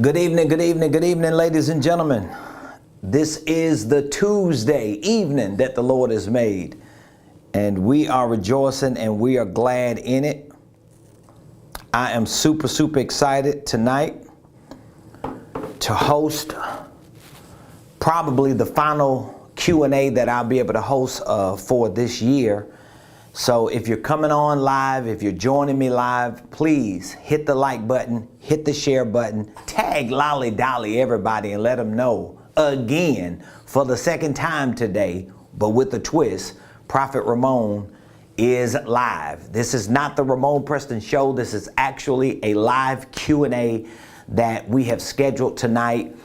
Good evening, ladies and gentlemen. This is the Tuesday evening that the Lord has made, and we are rejoicing and we are glad in it. I am super excited tonight to host probably the final Q&A that I'll be able to host for this year. So if you're coming on live, if you're joining me live, please hit the like button, hit the share button, tag Lolly Dolly everybody and let them know again for the second time today, but with a twist, Prophet Ramon is live. This is not the Ramon Preston Show. This is actually a live Q&A that we have scheduled tonight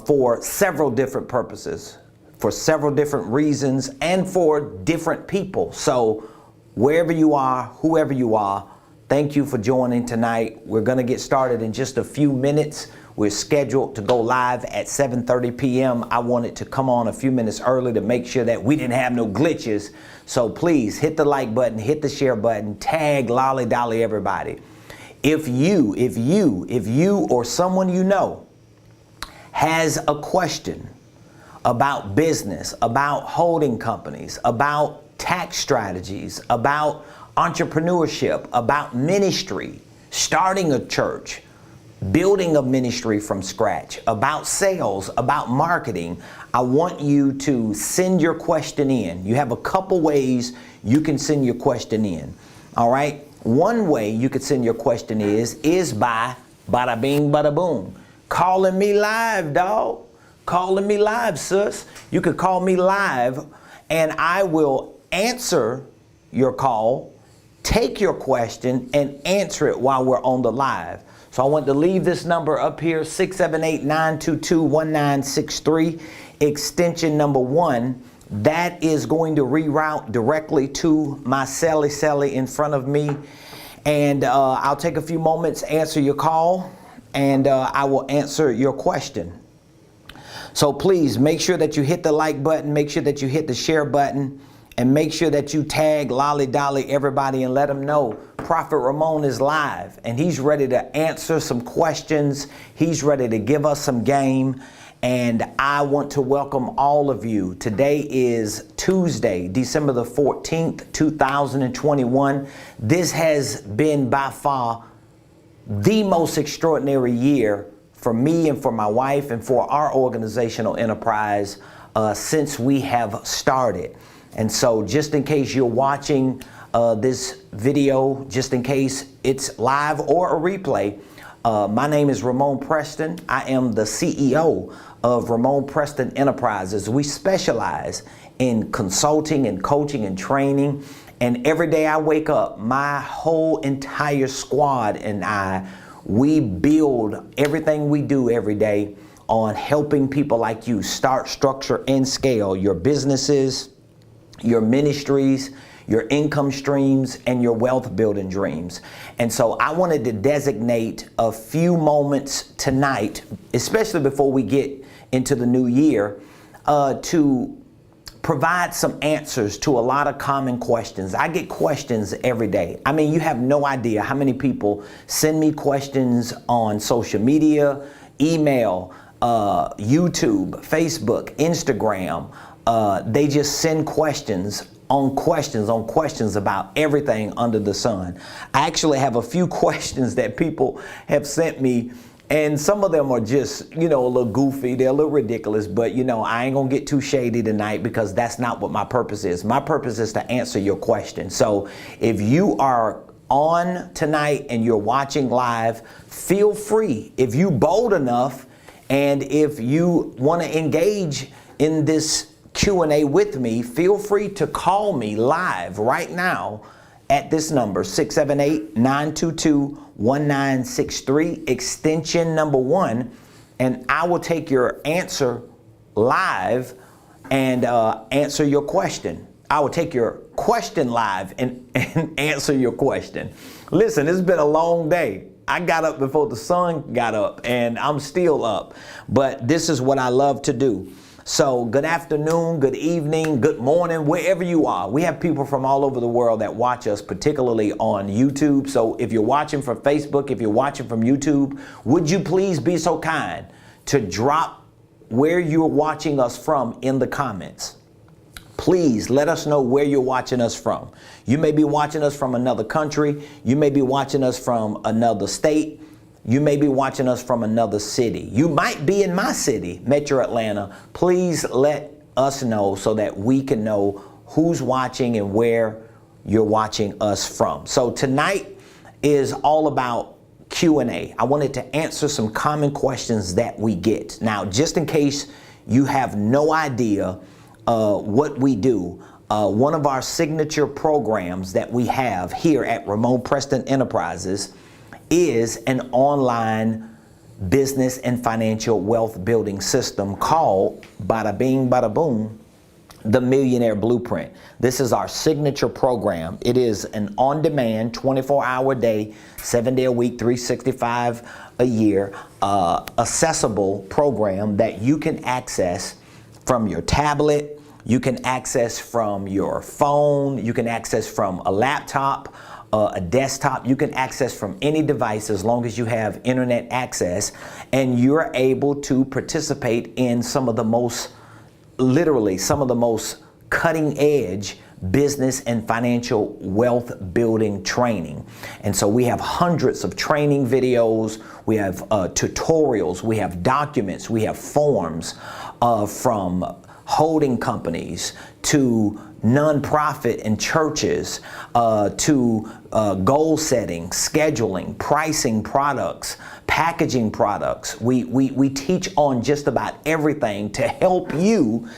for several different purposes, for several different reasons, and for different people. So wherever you are, whoever you are, thank you for joining tonight. We're going to get started in just a few minutes. We're scheduled to go live at 7:30 p.m. I wanted to come on a few minutes early to make sure that we didn't have no glitches. So please hit the like button, hit the share button, tag Lolly Dolly everybody. If you or someone you know has a question about business, about holding companies, about tax strategies, about entrepreneurship, about ministry, starting a church, building a ministry from scratch, about sales, about marketing, I want you to send your question in. You have a couple ways you can send your question in. All right. One way you could send your question is by bada bing, bada boom. Calling me live, dog. Calling me live, sis. You could call me live and I will answer your call, take your question, and answer it while we're on the live. So I want to leave this number up here, 678-922-1963, extension number 1. That is going to reroute directly to my Sally in front of me. And I'll take a few moments, answer your call, and I will answer your question. So please make sure that you hit the like button, make sure that you hit the share button, and make sure that you tag Lolly Dolly everybody and let them know Prophet Ramon is live and he's ready to answer some questions. He's ready to give us some game. And I want to welcome all of you. Today is Tuesday, December the 14th, 2021. This has been by far the most extraordinary year for me and for my wife and for our organizational enterprise since we have started. And so just in case you're watching this video, just in case it's live or a replay, my name is Ramon Preston. I am the CEO of Ramon Preston Enterprises. We specialize in consulting and coaching and training. And every day I wake up, my whole entire squad and we build everything we do every day on helping people like you start, structure, and scale your businesses, your ministries, your income streams, and your wealth building dreams. And so I wanted to designate a few moments tonight, especially before we get into the new year, to provide some answers to a lot of common questions. I get questions every day. I mean, you have no idea how many people send me questions on social media, email, YouTube, Facebook, Instagram. They just send questions on questions about everything under the sun. I actually have a few questions that people have sent me, and some of them are just, a little goofy. They're a little ridiculous, but I ain't gonna get too shady tonight because that's not what my purpose is. My purpose is to answer your question. So if you are on tonight and you're watching live, feel free. If you bold enough and if you want to engage in this Q&A with me, feel free to call me live right now at this number, 678-922-1963, extension number 1, and I will take your answer live and answer your question. I will take your question live and answer your question. Listen, it's been a long day. I got up before the sun got up and I'm still up, but this is what I love to do. So good afternoon, good evening, good morning, wherever you are. We have people from all over the world that watch us, particularly on YouTube. So if you're watching from Facebook, if you're watching from YouTube, would you please be so kind to drop where you're watching us from in the comments? Please let us know where you're watching us from. You may be watching us from another country. You may be watching us from another state. You may be watching us from another city. You might be in my city, Metro Atlanta. Please let us know so that we can know who's watching and where you're watching us from. So tonight is all about Q&A. I wanted to answer some common questions that we get. Now, just in case you have no idea what we do, one of our signature programs that we have here at Ramon Preston Enterprises is an online business and financial wealth building system called, bada bing, bada boom, the Millionaire Blueprint. This is our signature program. It is an on-demand, 24-hour day, 7-day a week, 365 a year, accessible program that you can access from your tablet, you can access from your phone, you can access from a laptop, a desktop. You can access from any device as long as you have internet access, and you're able to participate in some of the most, literally some of the most cutting edge business and financial wealth building training. And so we have hundreds of training videos, we have tutorials, we have documents, we have forms from holding companies to nonprofit and churches, to goal setting, scheduling, pricing products, packaging products. We teach on just about everything to help you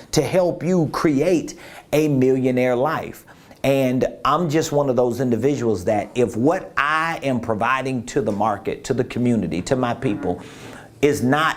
create a millionaire life. And I'm just one of those individuals that if what I am providing to the market, to the community, to my people is not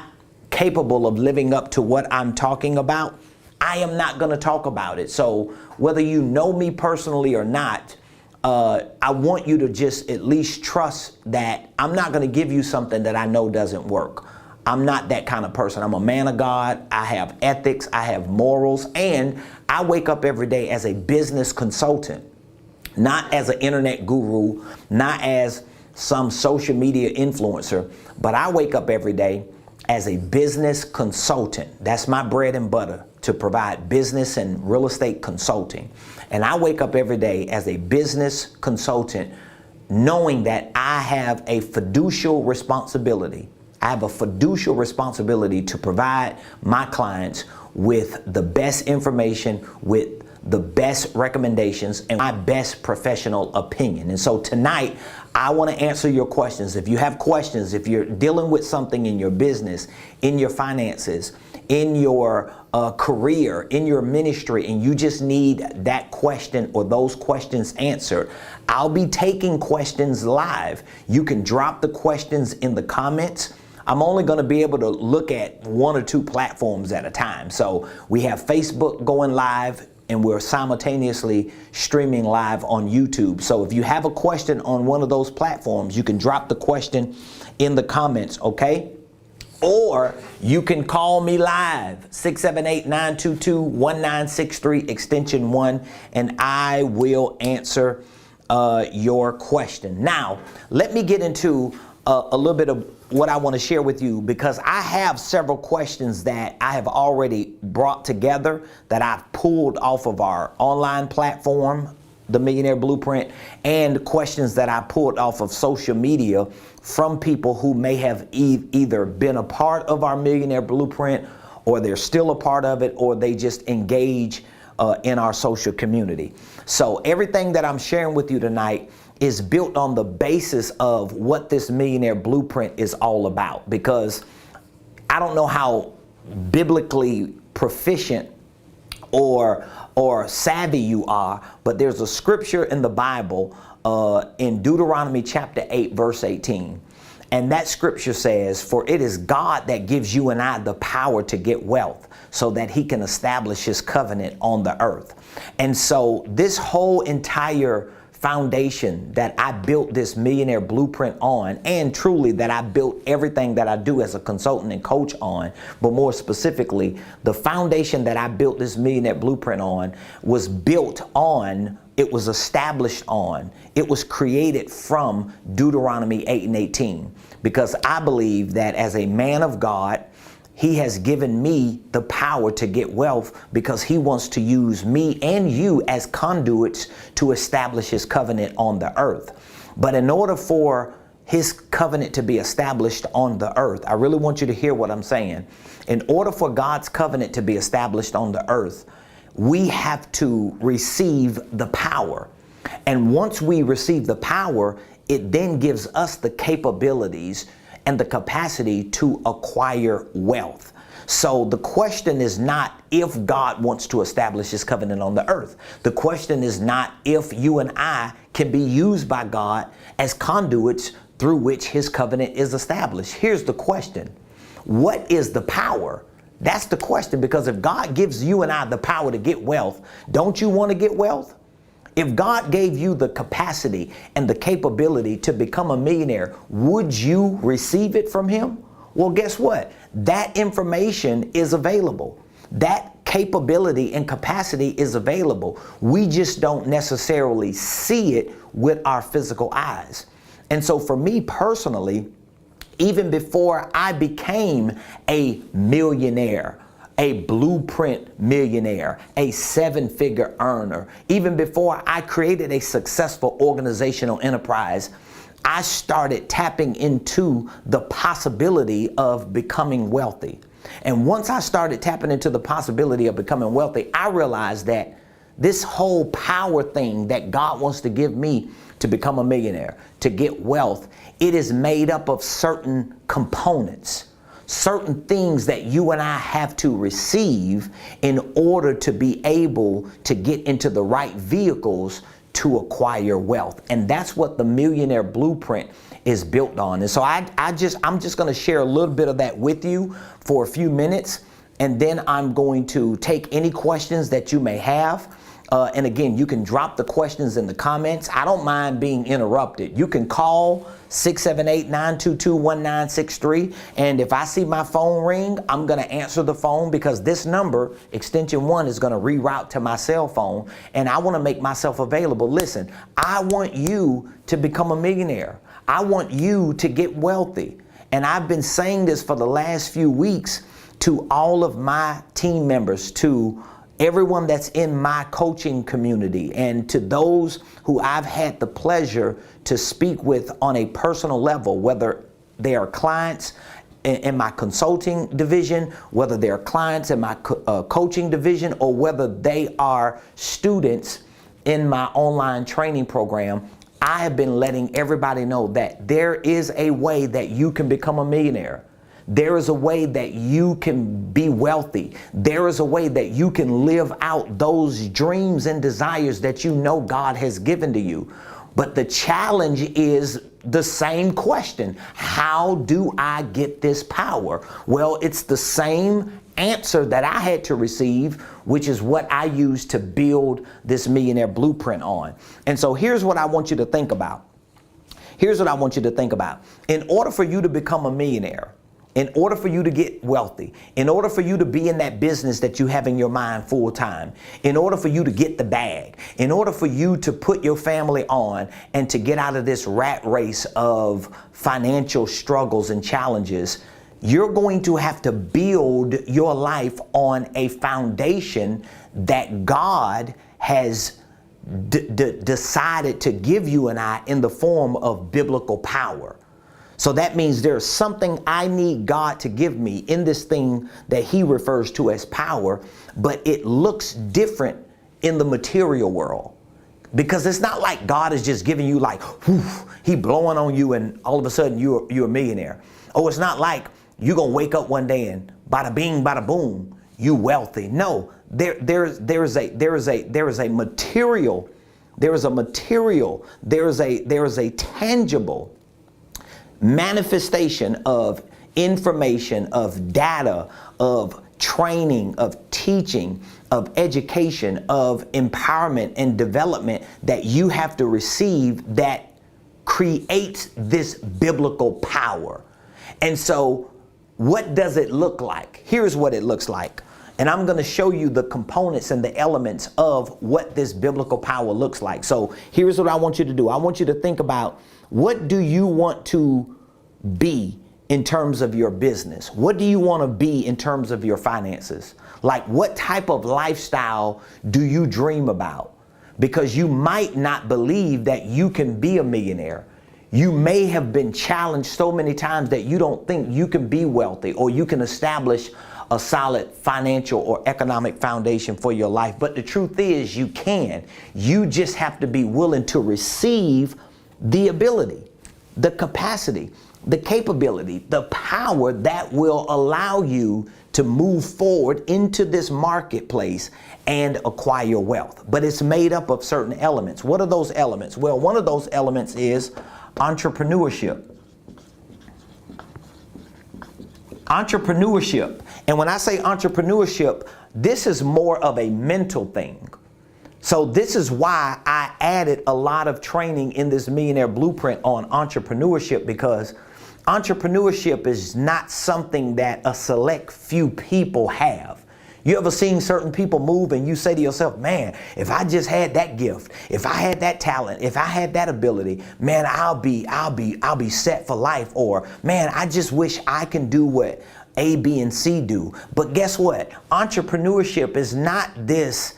capable of living up to what I'm talking about, I am not going to talk about it. So whether you know me personally or not, I want you to just at least trust that I'm not going to give you something that I know doesn't work. I'm not that kind of person. I'm a man of God. I have ethics. I have morals. And I wake up every day as a business consultant, not as an internet guru, not as some social media influencer, but I wake up every day as a business consultant. That's my bread and butter, to provide business and real estate consulting. And I wake up every day as a business consultant knowing that I have a fiducial responsibility. I have a fiducial responsibility to provide my clients with the best information, with the best recommendations, and my best professional opinion. And so tonight, I want to answer your questions. If you have questions, if you're dealing with something in your business, in your finances, in your career, in your ministry, and you just need that question or those questions answered, I'll be taking questions live. You can drop the questions in the comments. I'm only going to be able to look at 1 or 2 platforms at a time. So we have Facebook going live, and we're simultaneously streaming live on YouTube. So if you have a question on one of those platforms, you can drop the question in the comments, okay? Or you can call me live, 678-922-1963, extension 1, and I will answer your question. Now, let me get into a little bit of what I want to share with you, because I have several questions that I have already brought together that I've pulled off of our online platform, the Millionaire Blueprint, and questions that I pulled off of social media from people who may have either been a part of our Millionaire Blueprint, or they're still a part of it, or they just engage in our social community. So everything that I'm sharing with you tonight is built on the basis of what this Millionaire Blueprint is all about, because I don't know how biblically proficient or savvy you are, but there's a scripture in the Bible in Deuteronomy chapter 8, verse 18. And that scripture says, "For it is God that gives you and I the power to get wealth, so that he can establish his covenant on the earth." And so this whole entire foundation that I built this Millionaire Blueprint on, and truly that I built everything that I do as a consultant and coach on, but more specifically, the foundation that I built this Millionaire Blueprint on was built on, it was established on, it was created from Deuteronomy 8:18, because I believe that as a man of God, He has given me the power to get wealth because He wants to use me and you as conduits to establish His covenant on the earth. But in order for His covenant to be established on the earth, I really want you to hear what I'm saying. In order for God's covenant to be established on the earth, we have to receive the power. And once we receive the power, it then gives us the capabilities and the capacity to acquire wealth. So the question is not if God wants to establish His covenant on the earth. The question is not if you and I can be used by God as conduits through which His covenant is established. Here's the question. What is the power? That's the question, because if God gives you and I the power to get wealth, don't you want to get wealth? If God gave you the capacity and the capability to become a millionaire, would you receive it from Him? Well, guess what? That information is available. That capability and capacity is available. We just don't necessarily see it with our physical eyes. And so for me personally, even before I became a millionaire, a blueprint millionaire, a seven-figure earner, even before I created a successful organizational enterprise, I started tapping into the possibility of becoming wealthy. And once I started tapping into the possibility of becoming wealthy, I realized that this whole power thing that God wants to give me to become a millionaire, to get wealth, it is made up of certain components. Certain things that you and I have to receive in order to be able to get into the right vehicles to acquire wealth. And that's what the Millionaire Blueprint is built on. And so I'm just going to share a little bit of that with you for a few minutes. And then I'm going to take any questions that you may have. And again, you can drop the questions in the comments. I don't mind being interrupted. You can call 678-922-1963. And if I see my phone ring, I'm going to answer the phone, because this number, extension 1, is going to reroute to my cell phone. And I want to make myself available. Listen, I want you to become a millionaire. I want you to get wealthy. And I've been saying this for the last few weeks to all of my team members, to everyone that's in my coaching community, and to those who I've had the pleasure to speak with on a personal level, whether they are clients in my consulting division, whether they're clients in my coaching division, or whether they are students in my online training program. I have been letting everybody know that there is a way that you can become a millionaire. There is a way that you can be wealthy. There is a way that you can live out those dreams and desires that you know God has given to you. But the challenge is the same question. How do I get this power? Well, it's the same answer that I had to receive, which is what I used to build this Millionaire Blueprint on. And so here's what I want you to think about. Here's what I want you to think about. In order for you to become a millionaire, in order for you to get wealthy, in order for you to be in that business that you have in your mind full time, in order for you to get the bag, in order for you to put your family on and to get out of this rat race of financial struggles and challenges, you're going to have to build your life on a foundation that God has decided to give you and I in the form of biblical power. So that means there's something I need God to give me in this thing that He refers to as power, but it looks different in the material world. Because it's not like God is just giving you like, whew, He blowing on you and all of a sudden you're a millionaire. Oh, it's not like you're going to wake up one day and bada bing, bada boom, you wealthy. No, there is a tangible manifestation of information, of data, of training, of teaching, of education, of empowerment and development that you have to receive that creates this biblical power. And so what does it look like? Here's what it looks like. And I'm going to show you the components and the elements of what this biblical power looks like. So here's what I want you to do. I want you to think about, what do you want to be in terms of your business? What do you want to be in terms of your finances? Like, what type of lifestyle do you dream about? Because you might not believe that you can be a millionaire. You may have been challenged so many times that you don't think you can be wealthy or you can establish a solid financial or economic foundation for your life. But the truth is, you can. You just have to be willing to receive the ability, the capacity, the capability, the power that will allow you to move forward into this marketplace and acquire wealth. But it's made up of certain elements. What are those elements? Well, one of those elements is entrepreneurship. Entrepreneurship. And when I say entrepreneurship, this is more of a mental thing. So this is why I added a lot of training in this Millionaire Blueprint on entrepreneurship, because entrepreneurship is not something that a select few people have. You ever seen certain people move and you say to yourself, man, if I just had that gift, if I had that talent, if I had that ability, man, I'll be set for life. Or, man, I just wish I can do what A, B, and C do. But guess what? Entrepreneurship is not this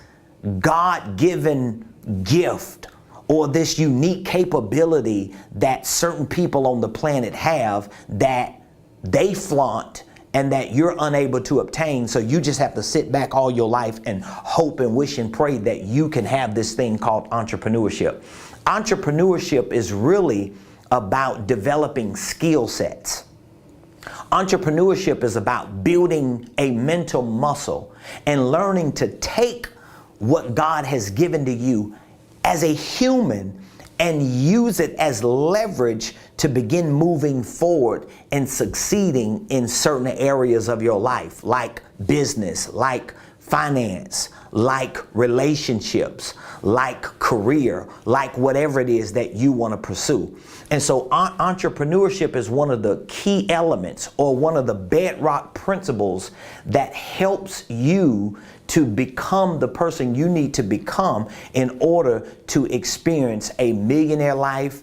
God-given gift or this unique capability that certain people on the planet have that they flaunt and that you're unable to obtain. So you just have to sit back all your life and hope and wish and pray that you can have this thing called entrepreneurship. Entrepreneurship is really about developing skill sets. Entrepreneurship is about building a mental muscle and learning to take what God has given to you as a human and use it as leverage to begin moving forward and succeeding in certain areas of your life, like business, like finance, like relationships, like career, like whatever it is that you want to pursue. And so entrepreneurship is one of the key elements or one of the bedrock principles that helps you to become the person you need to become in order to experience a millionaire life,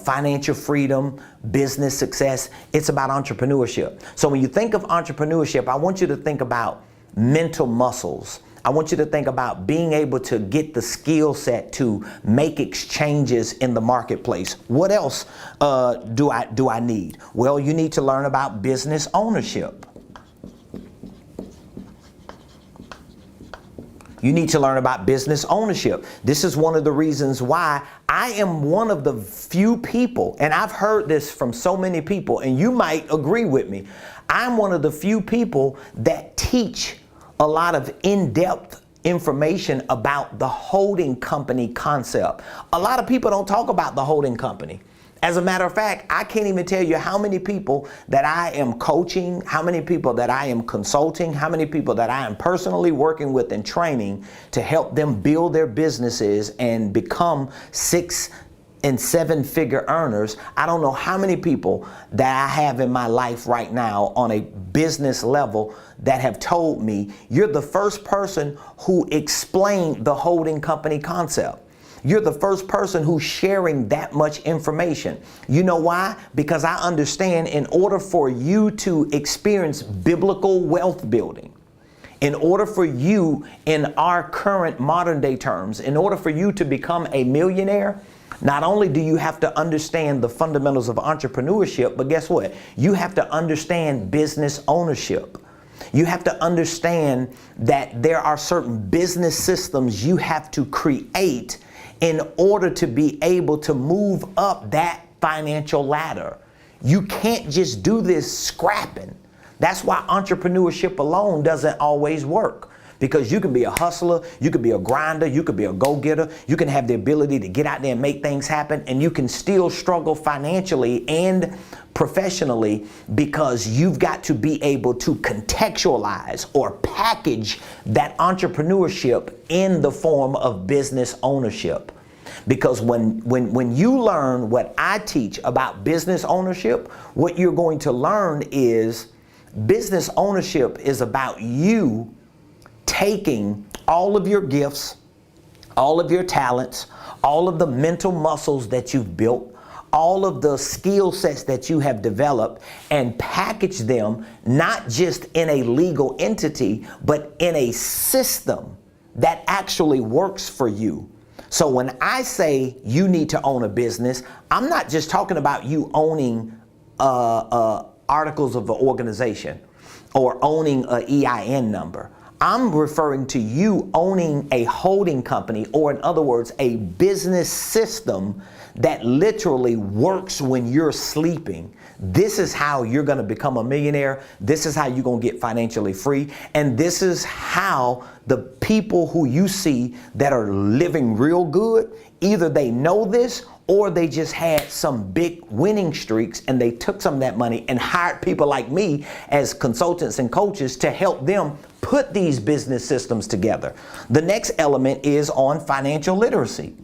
financial freedom, business success. It's about entrepreneurship. So when you think of entrepreneurship, I want you to think about mental muscles. I want you to think about being able to get the skill set to make exchanges in the marketplace. What else do I need? Well, you need to learn about business ownership. You need to learn about business ownership. This is one of the reasons why I am one of the few people, and I've heard this from so many people, and you might agree with me. I'm one of the few people that teach a lot of in-depth information about the holding company concept. A lot of people don't talk about the holding company. As a matter of fact, I can't even tell you how many people that I am coaching, how many people that I am consulting, how many people that I am personally working with and training to help them build their businesses and become 6- and 7-figure earners. I don't know how many people that I have in my life right now on a business level that have told me, you're the first person who explained the holding company concept. You're the first person who's sharing that much information. You know why? Because I understand in order for you to experience biblical wealth building, in order for you in our current modern day terms, in order for you to become a millionaire, not only do you have to understand the fundamentals of entrepreneurship, but guess what? You have to understand business ownership. You have to understand that there are certain business systems you have to create in order to be able to move up that financial ladder. You can't just do this scrapping. That's why entrepreneurship alone doesn't always work. because you can be a hustler, you could be a grinder, you could be a go-getter, you can have the ability to get out there and make things happen, and you can still struggle financially and professionally because you've got to be able to contextualize or package that entrepreneurship in the form of business ownership. Because when you learn what I teach about business ownership, what you're going to learn is business ownership is about you taking all of your gifts, all of your talents, all of the mental muscles that you've built, all of the skill sets that you have developed, and package them not just in a legal entity, but in a system that actually works for you. So when I say you need to own a business, I'm not just talking about you owning articles of the organization or owning an EIN number. I'm referring to you owning a holding company, or in other words, a business system that literally works when you're sleeping. This is how you're going to become a millionaire. This is how you're going to get financially free. And this is how the people who you see that are living real good, either they know this or they just had some big winning streaks and they took some of that money and hired people like me as consultants and coaches to help them put these business systems together. The next element is on financial literacy.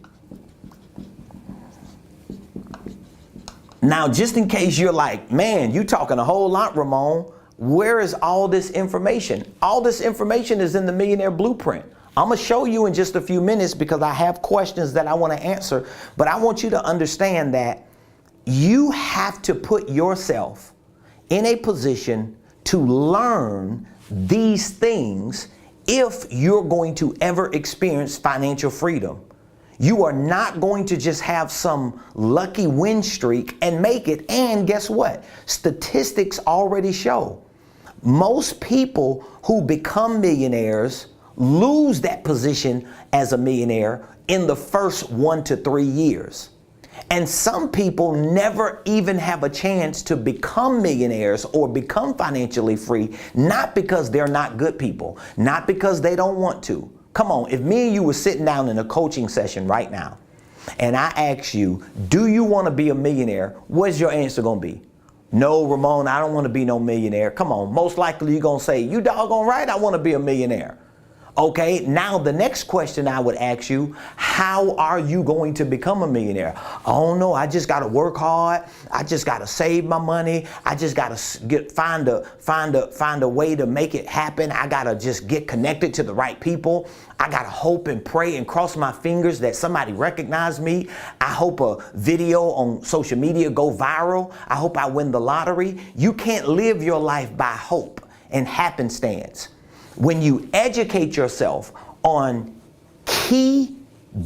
Now, just in case you're like, man, you talking a whole lot, Ramon, where is all this information? All this information is in the Millionaire Blueprint. I'm going to show you in just a few minutes because I have questions that I want to answer, but I want you to understand that you have to put yourself in a position to learn these things if you're going to ever experience financial freedom. You are not going to just have some lucky win streak and make it. And guess what? Statistics already show most people who become millionaires lose that position as a millionaire in the first 1 to 3 years. And some people never even have a chance to become millionaires or become financially free, not because they're not good people, not because they don't want to. Come on, if me and you were sitting down in a coaching session right now, and I ask you, do you want to be a millionaire? What's your answer going to be? No, Ramon, I don't want to be no millionaire. Come on, most likely you're going to say, you doggone right, I want to be a millionaire. Okay, now the next question I would ask you, how are you going to become a millionaire? Oh no, I just got to work hard. I just got to save my money. I just got to find a way to make it happen. I got to just get connected to the right people. I got to hope and pray and cross my fingers that somebody recognize me. I hope a video on social media go viral. I hope I win the lottery. You can't live your life by hope and happenstance. When you educate yourself on key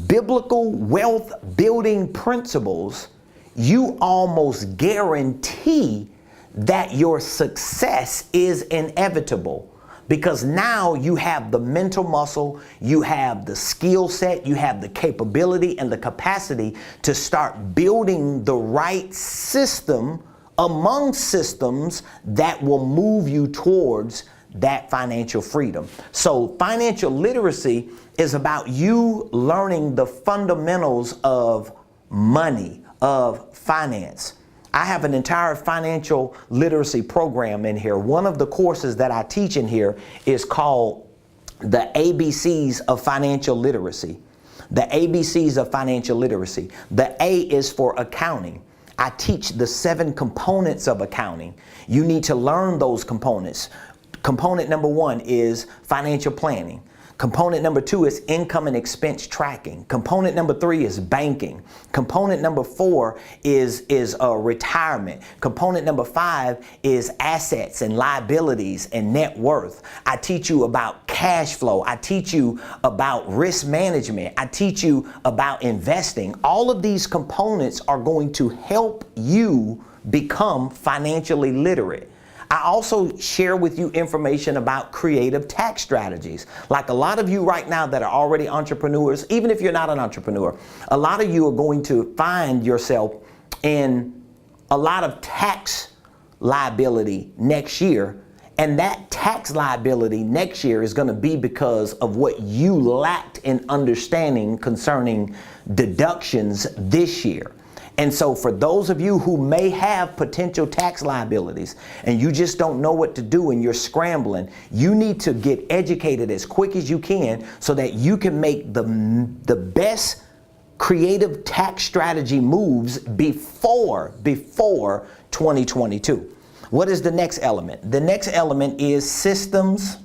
biblical wealth building principles, you almost guarantee that your success is inevitable, because now you have the mental muscle, you have the skill set, you have the capability and the capacity to start building the right system among systems that will move you towards that financial freedom. So financial literacy is about you learning the fundamentals of money, of finance. I have an entire financial literacy program in here. One of the courses that I teach in here is called the ABCs of Financial Literacy. The ABCs of Financial Literacy. The A is for accounting. I teach the 7 components of accounting. You need to learn those components. Component number 1 is financial planning. Component number 2 is income and expense tracking. Component number 3 is banking. Component number 4 is retirement. Component number 5 is assets and liabilities and net worth. I teach you about cash flow. I teach you about risk management. I teach you about investing. All of these components are going to help you become financially literate. I also share with you information about creative tax strategies. Like a lot of you right now that are already entrepreneurs, even if you're not an entrepreneur, a lot of you are going to find yourself in a lot of tax liability next year. And that tax liability next year is going to be because of what you lacked in understanding concerning deductions this year. And so for those of you who may have potential tax liabilities and you just don't know what to do and you're scrambling, you need to get educated as quick as you can so that you can make the best creative tax strategy moves before 2022. What is the next element? The next element is systems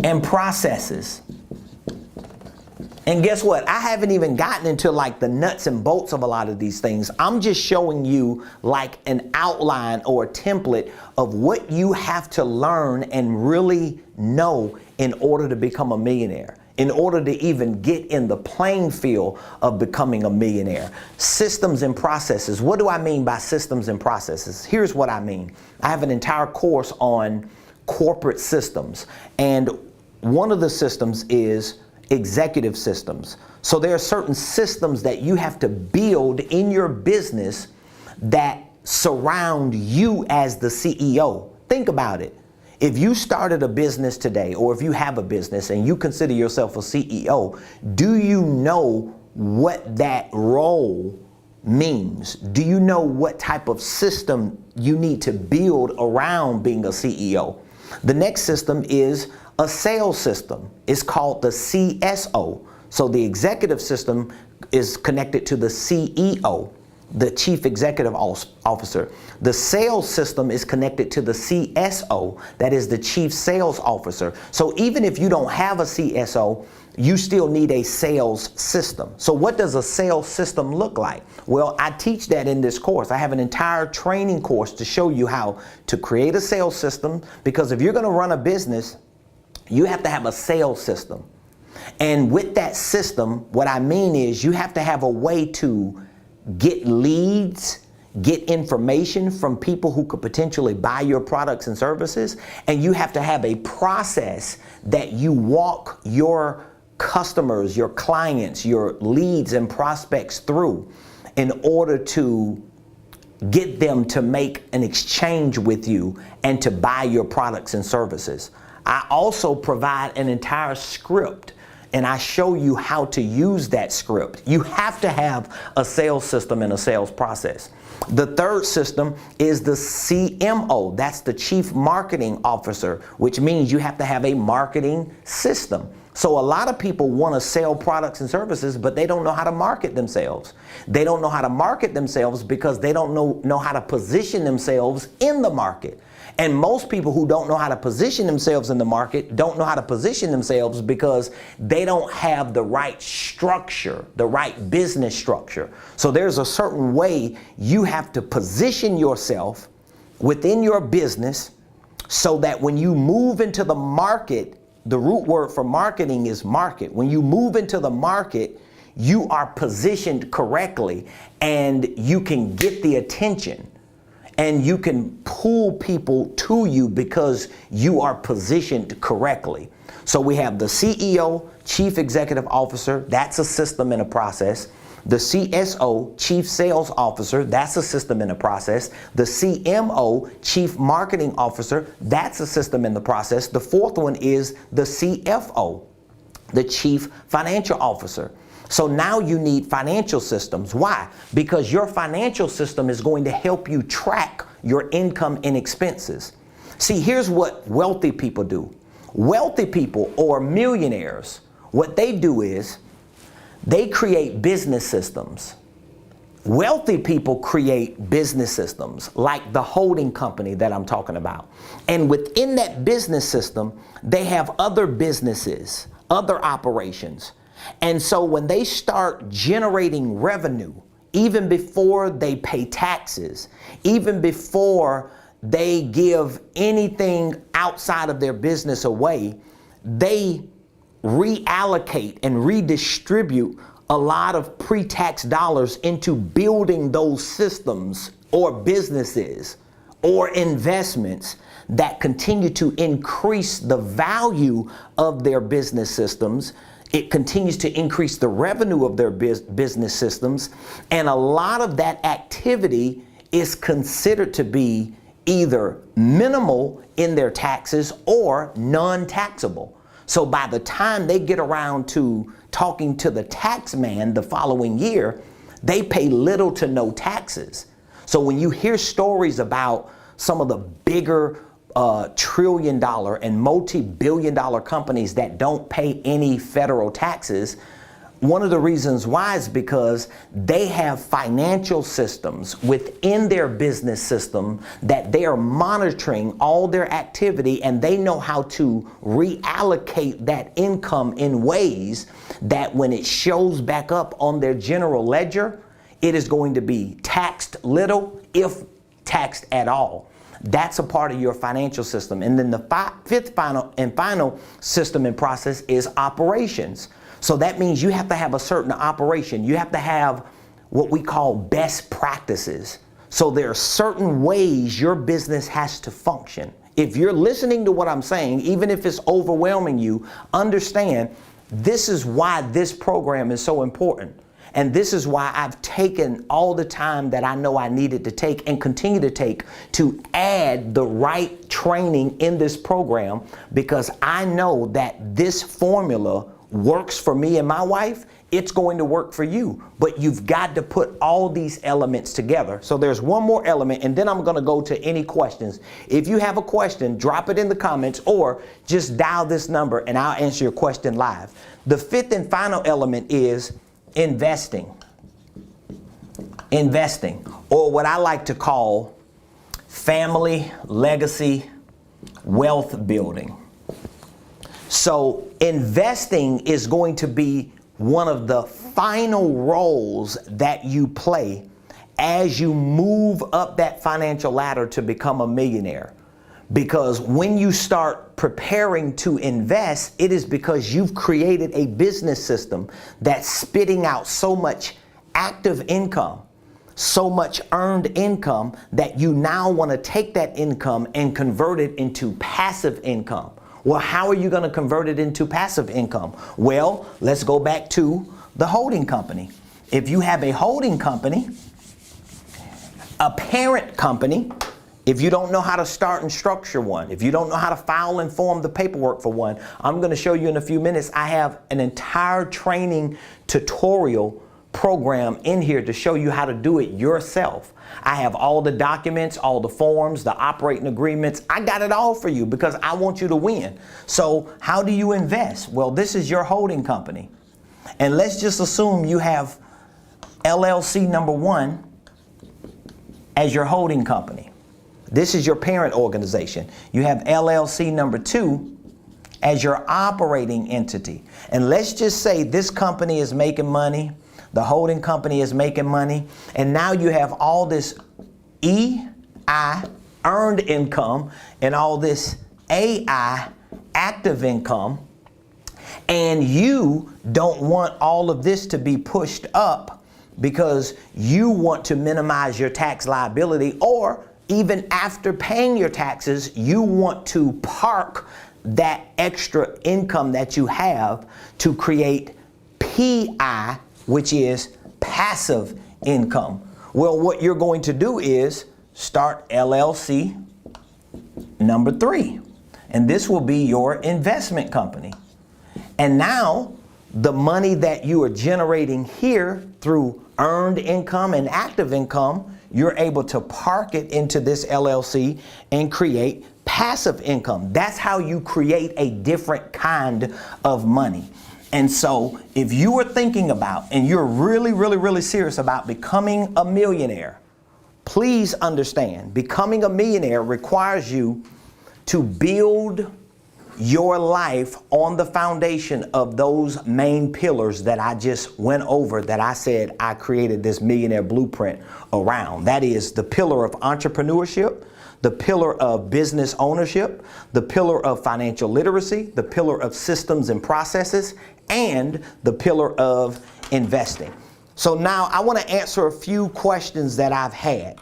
and processes. And guess what? I haven't even gotten into like the nuts and bolts of a lot of these things. I'm just showing you like an outline or a template of what you have to learn and really know in order to become a millionaire, in order to even get in the playing field of becoming a millionaire. Systems and processes. What do I mean by systems and processes? Here's what I mean. I have an entire course on corporate systems, and one of the systems is executive systems. So there are certain systems that you have to build in your business that surround you as the CEO. Think about it. If you started a business today, or if you have a business and you consider yourself a CEO, do you know what that role means? Do you know what type of system you need to build around being a CEO? The next system is a sales system. It's called the CSO. So the executive system is connected to the CEO, the Chief Executive Officer. The sales system is connected to the CSO, that is the Chief Sales Officer. So even if you don't have a CSO, you still need a sales system. So what does a sales system look like? Well, I teach that in this course. I have an entire training course to show you how to create a sales system, because if you're going to run a business, you have to have a sales system. And with that system, what I mean is you have to have a way to get leads, get information from people who could potentially buy your products and services. And you have to have a process that you walk your customers, your clients, your leads and prospects through in order to get them to make an exchange with you and to buy your products and services. I also provide an entire script, and I show you how to use that script. You have to have a sales system and a sales process. The third system is the CMO. That's the Chief Marketing Officer, which means you have to have a marketing system. So a lot of people want to sell products and services, but they don't know how to market themselves. They don't know how to market themselves because they don't know how to position themselves in the market. And most people who don't know how to position themselves in the market don't know how to position themselves because they don't have the right structure, the right business structure. So there's a certain way you have to position yourself within your business so that when you move into the market, the root word for marketing is market. When you move into the market, you are positioned correctly and you can get the attention. And you can pull people to you because you are positioned correctly. So we have the CEO, Chief Executive Officer, that's a system and a process. The CSO, Chief Sales Officer, that's a system and a process. The CMO, Chief Marketing Officer, that's a system and the process. The fourth one is the CFO, the Chief Financial Officer. So now you need financial systems. Why? Because your financial system is going to help you track your income and expenses. See, here's what wealthy people do. Wealthy people or millionaires, what they do is they create business systems. Wealthy people create business systems like the holding company that I'm talking about. And within that business system, they have other businesses, other operations. And so when they start generating revenue, even before they pay taxes, even before they give anything outside of their business away, they reallocate and redistribute a lot of pre-tax dollars into building those systems or businesses or investments that continue to increase the value of their business systems. It continues to increase the revenue of their business systems. And a lot of that activity is considered to be either minimal in their taxes or non-taxable. So by the time they get around to talking to the tax man the following year, they pay little to no taxes. So when you hear stories about some of the bigger trillion-dollar and multi-billion-dollar companies that don't pay any federal taxes, one of the reasons why is because they have financial systems within their business system that they are monitoring all their activity, and they know how to reallocate that income in ways that when it shows back up on their general ledger, it is going to be taxed little, if taxed at all. That's a part of your financial system. And then the fifth final system and process is operations. So that means you have to have a certain operation. You have to have what we call best practices. So there are certain ways your business has to function. If you're listening to what I'm saying, even if it's overwhelming you, understand this is why this program is so important. And this is why I've taken all the time that I know I needed to take and continue to take to add the right training in this program, because I know that this formula works for me and my wife. It's going to work for you, but you've got to put all these elements together. So there's one more element, and then I'm going to go to any questions. If you have a question, drop it in the comments or just dial this number and I'll answer your question live. The fifth and final element is investing. Investing, or what I like to call family legacy wealth building. So investing is going to be one of the final roles that you play as you move up that financial ladder to become a millionaire. Because when you start preparing to invest, it is because you've created a business system that's spitting out so much active income, so much earned income, that you now want to take that income and convert it into passive income. Well, how are you going to convert it into passive income? Well, let's go back to the holding company. If you have a holding company, a parent company, if you don't know how to start and structure one, if you don't know how to file and form the paperwork for one, I'm going to show you in a few minutes. I have an entire training tutorial program in here to show you how to do it yourself. I have all the documents, all the forms, the operating agreements. I got it all for you because I want you to win. So how do you invest? Well, this is your holding company. And let's just assume you have LLC number 1 as your holding company. This is your parent organization. You have LLC number 2 as your operating entity. And let's just say this company is making money. The holding company is making money, and now you have all this EI, earned income, and all this AI, active income, and you don't want all of this to be pushed up because you want to minimize your tax liability, or even after paying your taxes, you want to park that extra income that you have to create PI, which is passive income. Well, what you're going to do is start LLC number 3. And this will be your investment company. And now the money that you are generating here through earned income and active income, you're able to park it into this LLC and create passive income. That's how you create a different kind of money. And so if you are thinking about, and you're really serious about becoming a millionaire, please understand, becoming a millionaire requires you to build your life on the foundation of those main pillars that I just went over, that I said I created this Millionaire Blueprint around. That is the pillar of entrepreneurship, the pillar of business ownership, the pillar of financial literacy, the pillar of systems and processes, and the pillar of investing. So now I want to answer a few questions that I've had.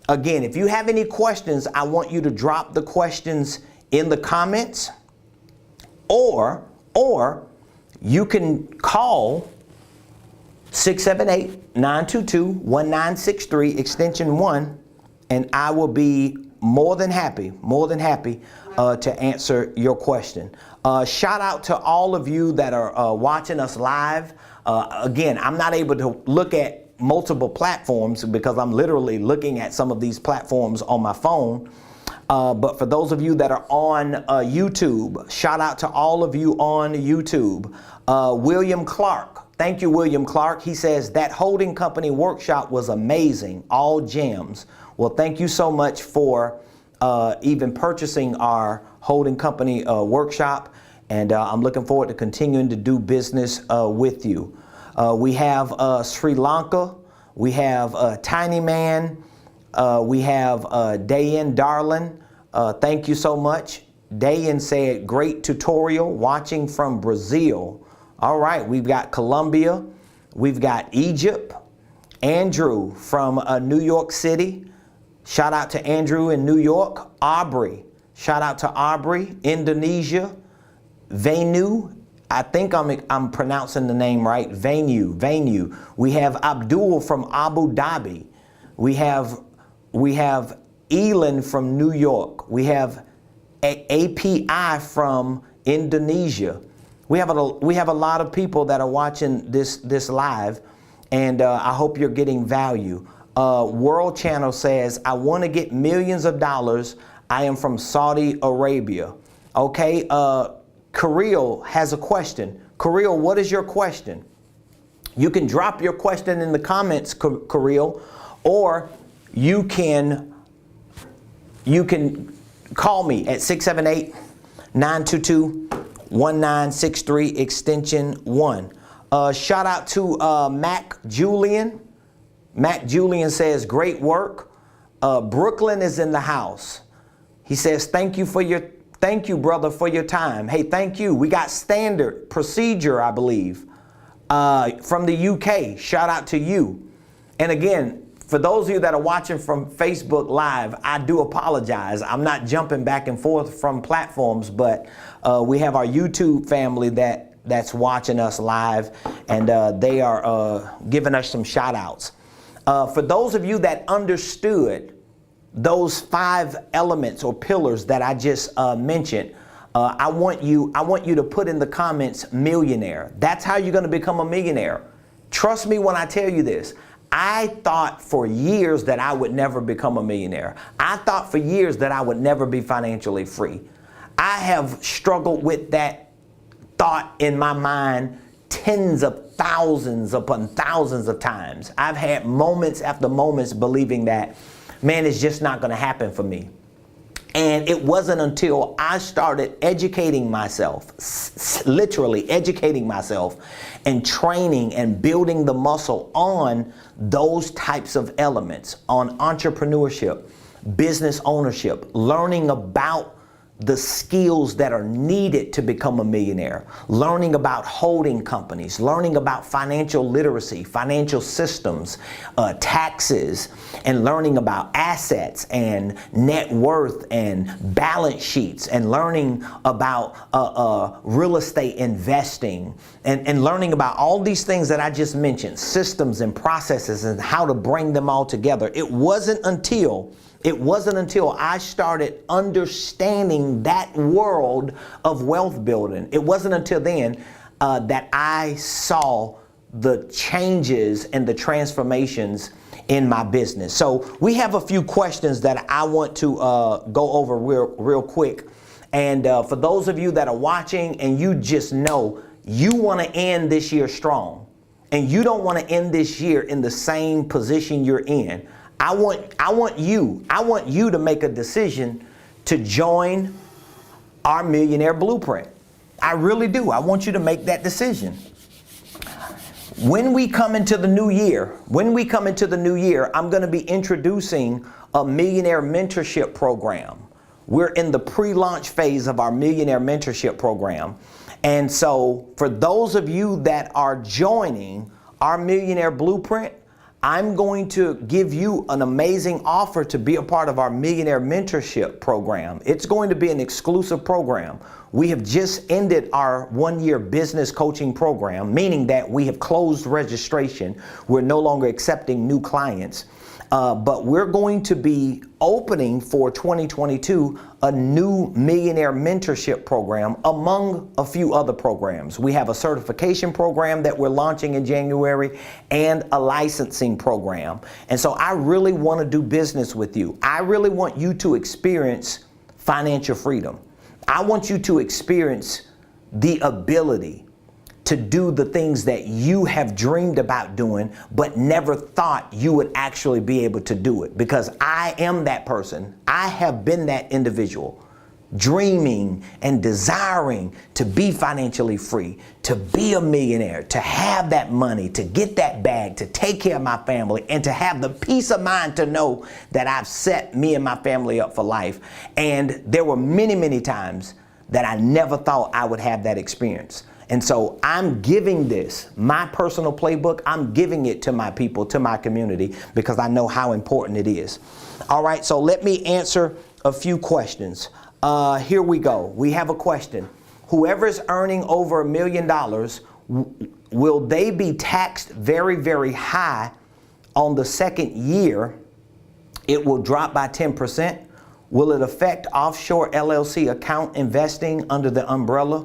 Again, if you have any questions, I want you to drop the questions in the comments, or you can call 678-922-1963 extension 1, and I will be more than happy to answer your question. Shout out to all of you that are watching us live. Again, I'm not able to look at multiple platforms because I'm literally looking at some of these platforms on my phone. But for those of you that are on YouTube, shout out to all of you on YouTube. William Clark. Thank you, William Clark. He says that holding company workshop was amazing. All gems. Well, thank you so much for even purchasing our holding company workshop. And I'm looking forward to continuing to do business with you. We have Sri Lanka. We have Tiny Man. We have Dayan Darlin. Thank you so much. Dayan said, great tutorial, watching from Brazil. All right, we've got Colombia. We've got Egypt. Andrew from New York City. Shout out to Andrew in New York. Aubrey. Shout out to Aubrey. Indonesia. Venu. I think I'm pronouncing the name right. Venu. We have Abdul from Abu Dhabi. We have Elin from New York. We have API from Indonesia. We have a lot of people that are watching this live, and I hope you're getting value. World Channel says, I want to get millions of dollars. I am from Saudi Arabia. Okay, Kirill has a question. Kirill, what is your question? You can drop your question in the comments, Kirill, or you can call me at 678-922-1963 extension 1. Shout out to Mac Julian. Mac Julian says, great work. Brooklyn is in the house. He says, thank you, brother, for your time. Hey, thank you. We got Standard Procedure, I believe, from the UK. Shout out to you. And again, for those of you that are watching from Facebook Live, I do apologize. I'm not jumping back and forth from platforms, but we have our YouTube family that's watching us live, and they are giving us some shout outs. For those of you that understood those 5 elements or pillars that I just mentioned, I want you to put in the comments millionaire. That's how you're going to become a millionaire. Trust me when I tell you this. I thought for years that I would never become a millionaire. I thought for years that I would never be financially free. I have struggled with that thought in my mind tens of thousands upon thousands of times. I've had moments after moments believing that, man, it's just not going to happen for me. And it wasn't until I started educating myself, literally educating myself and training and building the muscle on those types of elements, on entrepreneurship, business ownership, learning about the skills that are needed to become a millionaire, learning about holding companies, learning about financial literacy, financial systems, taxes, and learning about assets and net worth and balance sheets, and learning about real estate investing, and learning about all these things that I just mentioned, systems and processes and how to bring them all together. It wasn't until I started understanding that world of wealth building. It wasn't until then that I saw the changes and the transformations in my business. So we have a few questions that I want to go over real quick. And for those of you that are watching and you just know you want to end this year strong, and you don't want to end this year in the same position you're in, I want you to make a decision to join our Millionaire Blueprint. I really do. I want you to make that decision. When we come into the new year, I'm going to be introducing a Millionaire Mentorship Program. We're in the pre-launch phase of our Millionaire Mentorship Program. And so for those of you that are joining our Millionaire Blueprint, I'm going to give you an amazing offer to be a part of our Millionaire Mentorship Program. It's going to be an exclusive program. We have just ended our 1-year business coaching program, meaning that we have closed registration. We're no longer accepting new clients. But we're going to be opening for 2022 a new millionaire mentorship program among a few other programs. We have a certification program that we're launching in January and a licensing program. And so I really want to do business with you. I really want you to experience financial freedom. I want you to experience the ability to do the things that you have dreamed about doing, but never thought you would actually be able to do it. Because I am that person. I have been that individual, dreaming and desiring to be financially free, to be a millionaire, to have that money, to get that bag, to take care of my family, and to have the peace of mind to know that I've set me and my family up for life. And there were many, many times that I never thought I would have that experience. And so I'm giving this, my personal playbook, I'm giving it to my people, to my community, because I know how important it is. All right, so let me answer a few questions. Here we go. We have a question. Whoever's earning over $1 million, will they be taxed very, very high on the second year? It will drop by 10%. Will it affect offshore LLC account investing under the umbrella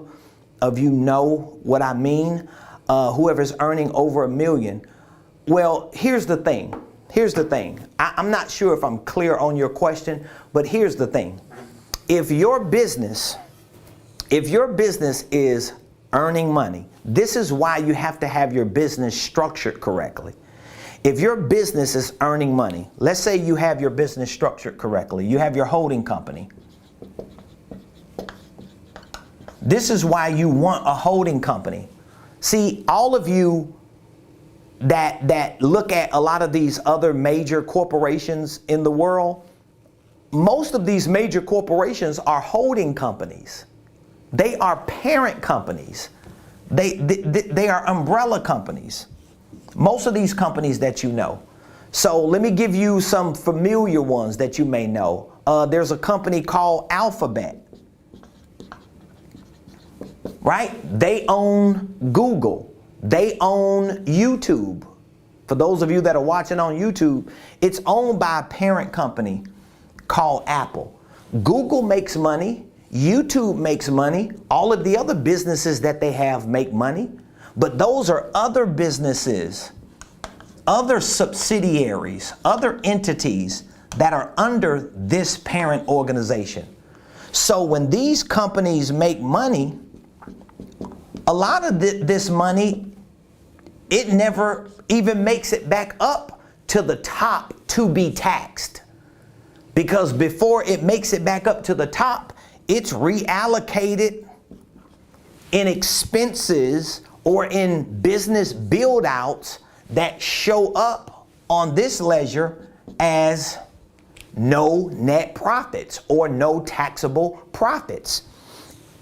of, you know what I mean? Whoever's earning over $1 million. Well, here's the thing. I'm not sure if I'm clear on your question, but here's the thing. If your business is earning money, this is why you have to have your business structured correctly. If your business is earning money, let's say you have your business structured correctly, you have your holding company. This is why you want a holding company. See, all of you that look at a lot of these other major corporations in the world, most of these major corporations are holding companies. They are parent companies. They are umbrella companies. Most of these companies that you know. So let me give you some familiar ones that you may know. There's a company called Alphabet. Right? They own Google. They own YouTube. For those of you that are watching on YouTube, it's owned by a parent company called Apple. Google makes money. YouTube makes money. All of the other businesses that they have make money. But those are other businesses, other subsidiaries, other entities that are under this parent organization. So when these companies make money, a lot of this money, it never even makes it back up to the top to be taxed. Because before it makes it back up to the top, it's reallocated in expenses or in business build outs that show up on this ledger as no net profits or no taxable profits.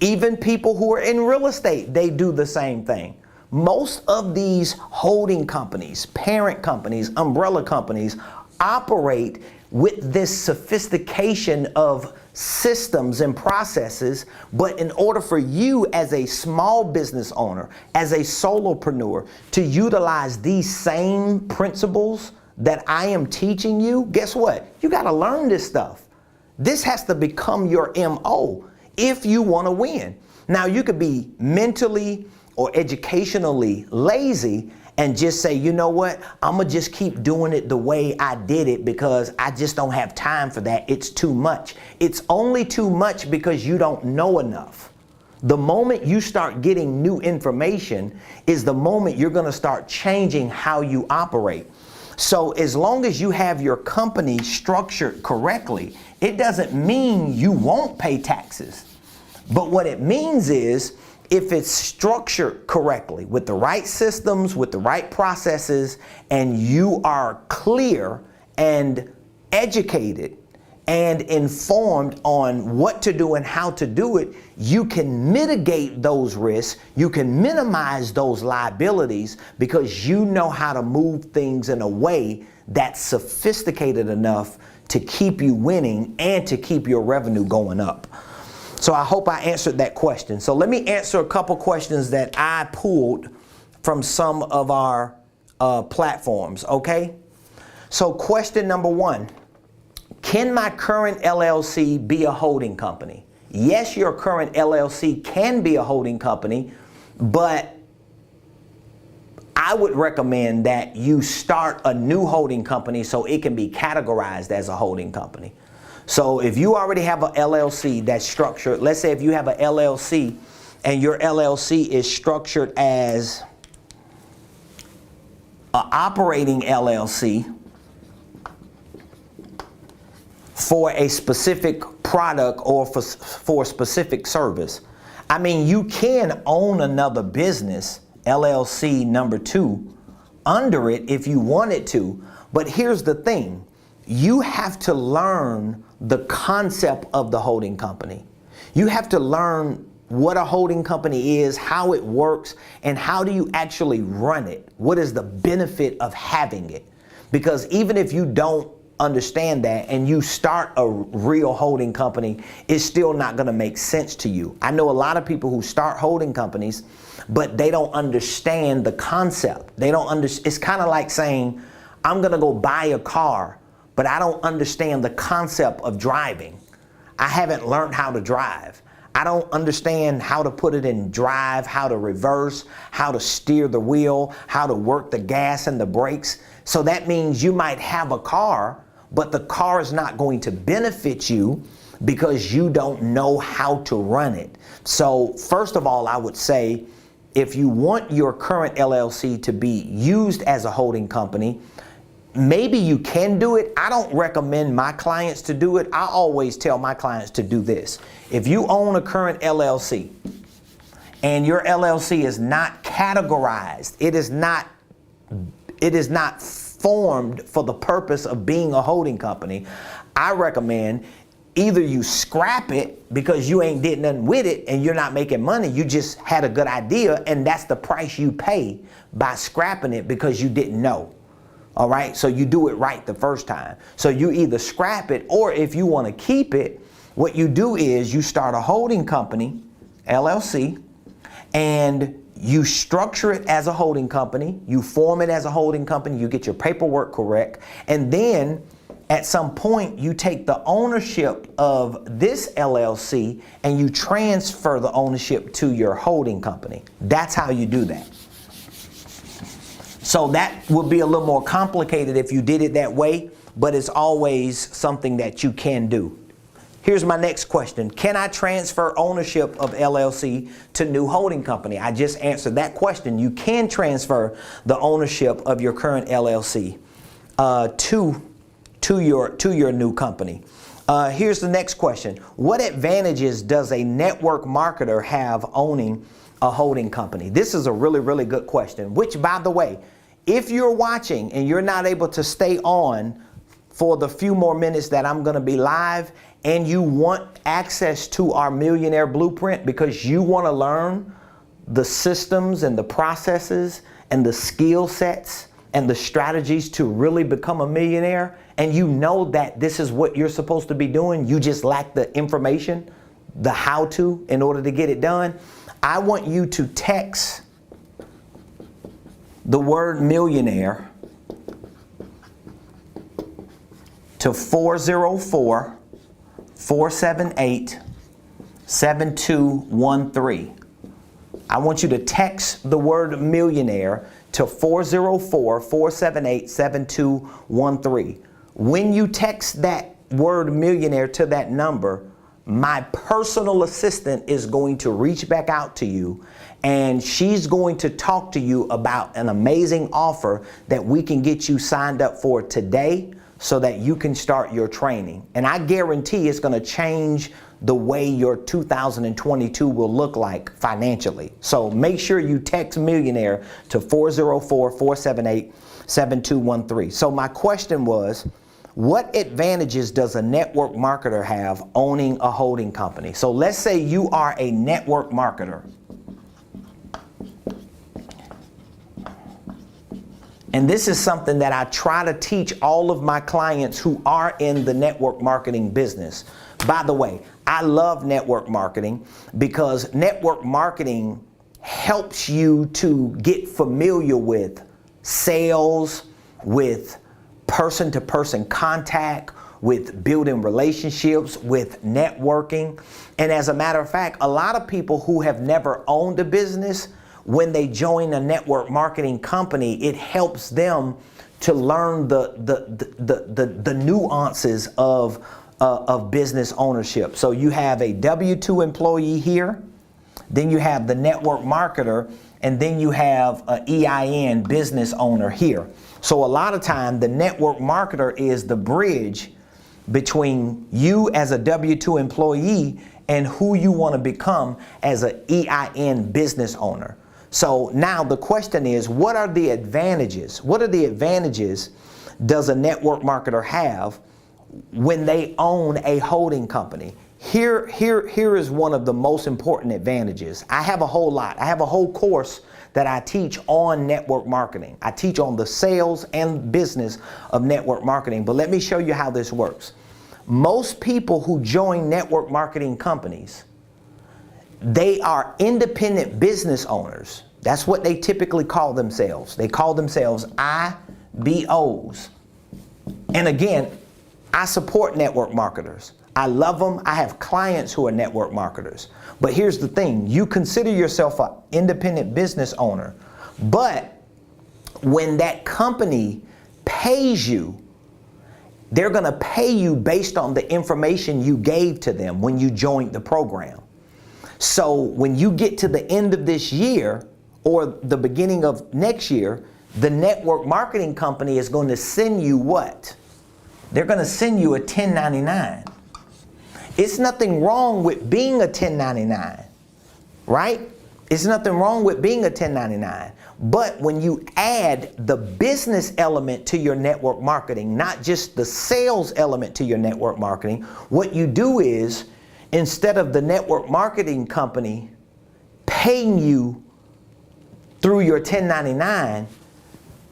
Even people who are in real estate, they do the same thing. Most of these holding companies, parent companies, umbrella companies operate with this sophistication of systems and processes. But in order for you as a small business owner, as a solopreneur, to utilize these same principles that I am teaching you, guess what? You got to learn this stuff. This has to become your MO if you want to win. Now, you could be mentally or educationally lazy and just say, you know what, I'm going to just keep doing it the way I did it because I just don't have time for that. It's too much. It's only too much because you don't know enough. The moment you start getting new information is the moment you're going to start changing how you operate. So as long as you have your company structured correctly, it doesn't mean you won't pay taxes. But what it means is, if it's structured correctly with the right systems, with the right processes, and you are clear and educated and informed on what to do and how to do it, you can mitigate those risks. You can minimize those liabilities because you know how to move things in a way that's sophisticated enough to keep you winning and to keep your revenue going up. So I hope I answered that question. So let me answer a couple questions that I pulled from some of our platforms, okay? So question number one, can my current LLC be a holding company? Yes, your current LLC can be a holding company, but I would recommend that you start a new holding company so it can be categorized as a holding company. So if you already have an LLC that's structured, let's say if you have an LLC and your LLC is structured as an operating LLC for a specific product or for a specific service. I mean, you can own another business, LLC number 2, under it if you wanted to. But here's the thing. You have to learn the concept of the holding company. You have to learn what a holding company is, how it works, and how do you actually run it? What is the benefit of having it? Because even if you don't understand that and you start a real holding company, it's still not going to make sense to you. I know a lot of people who start holding companies, but they don't understand the concept. They don't understand. It's kind of like saying, I'm going to go buy a car, but I don't understand the concept of driving. I haven't learned how to drive. I don't understand how to put it in drive, how to reverse, how to steer the wheel, how to work the gas and the brakes. So that means you might have a car, but the car is not going to benefit you because you don't know how to run it. So first of all, I would say, if you want your current LLC to be used as a holding company, maybe you can do it. I don't recommend my clients to do it. I always tell my clients to do this. If you own a current LLC and your LLC is not categorized, it is not formed for the purpose of being a holding company, I recommend either you scrap it because you ain't did nothing with it and you're not making money. You just had a good idea and that's the price you pay by scrapping it because you didn't know. All right, so you do it right the first time. So you either scrap it, or if you want to keep it, what you do is you start a holding company, LLC, and you structure it as a holding company, you form it as a holding company, you get your paperwork correct, and then at some point you take the ownership of this LLC and you transfer the ownership to your holding company. That's how you do that. So that would be a little more complicated if you did it that way, but it's always something that you can do. Here's my next question. Can I transfer ownership of LLC to new holding company? I just answered that question. You can transfer the ownership of your current LLC to your new company. Here's the next question. What advantages does a network marketer have owning a holding company? This is a really, really good question, which, by the way, if you're watching and you're not able to stay on for the few more minutes that I'm going to be live, and you want access to our Millionaire Blueprint because you want to learn the systems and the processes and the skill sets and the strategies to really become a millionaire, and you know that this is what you're supposed to be doing, you just lack the information, the how-to in order to get it done, I want you to text the word millionaire to 404-478-7213. I want you to text the word millionaire to 404-478-7213. When you text that word millionaire to that number, my personal assistant is going to reach back out to you, and she's going to talk to you about an amazing offer that we can get you signed up for today so that you can start your training. And I guarantee it's going to change the way your 2022 will look like financially. So make sure you text millionaire to 404-478-7213. So my question was, what advantages does a network marketer have owning a holding company? So let's say you are a network marketer. And this is something that I try to teach all of my clients who are in the network marketing business. By the way, I love network marketing because network marketing helps you to get familiar with sales, with person-to-person contact, with building relationships, with networking. And as a matter of fact, a lot of people who have never owned a business, when they join a network marketing company, it helps them to learn the nuances of business ownership. So you have a W-2 employee here, then you have the network marketer, and then you have an EIN business owner here. So a lot of time the network marketer is the bridge between you as a W-2 employee and who you want to become as an EIN business owner. So now the question is, what are the advantages? What are the advantages does a network marketer have when they own a holding company? Here is one of the most important advantages. I have a whole lot. I have a whole course that I teach on network marketing. I teach on the sales and business of network marketing, but let me show you how this works. Most people who join network marketing companies, they are independent business owners. That's what they typically call themselves. They call themselves IBOs. And again, I support network marketers. I love them. I have clients who are network marketers. But here's the thing. You consider yourself an independent business owner. But when that company pays you, they're going to pay you based on the information you gave to them when you joined the program. So when you get to the end of this year or the beginning of next year, the network marketing company is going to send you what? They're going to send you a 1099. It's nothing wrong with being a 1099, right? It's nothing wrong with being a 1099. But when you add the business element to your network marketing, not just the sales element to your network marketing, what you do is, instead of the network marketing company paying you through your 1099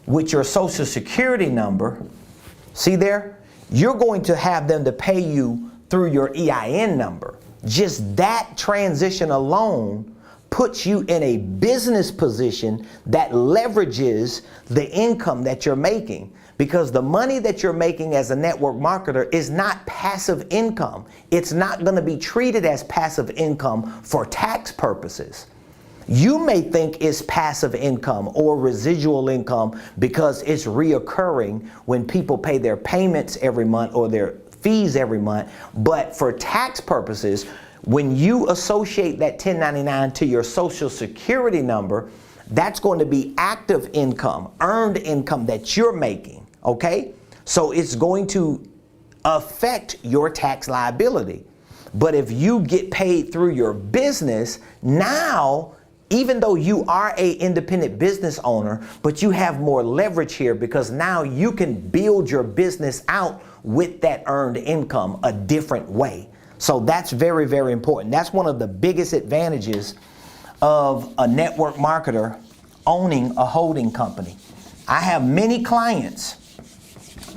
with your social security number, see there? You're going to have them to pay you through your EIN number. Just that transition alone puts you in a business position that leverages the income that you're making, because the money that you're making as a network marketer is not passive income. It's not going to be treated as passive income for tax purposes. You may think it's passive income or residual income because it's reoccurring when people pay their payments every month or their fees every month. But for tax purposes, when you associate that 1099 to your social security number, that's going to be active income, earned income that you're making, okay? So it's going to affect your tax liability. But if you get paid through your business, now, even though you are an independent business owner, but you have more leverage here because now you can build your business out with that earned income a different way. So that's very, very important. That's one of the biggest advantages of a network marketer owning a holding company. I have many clients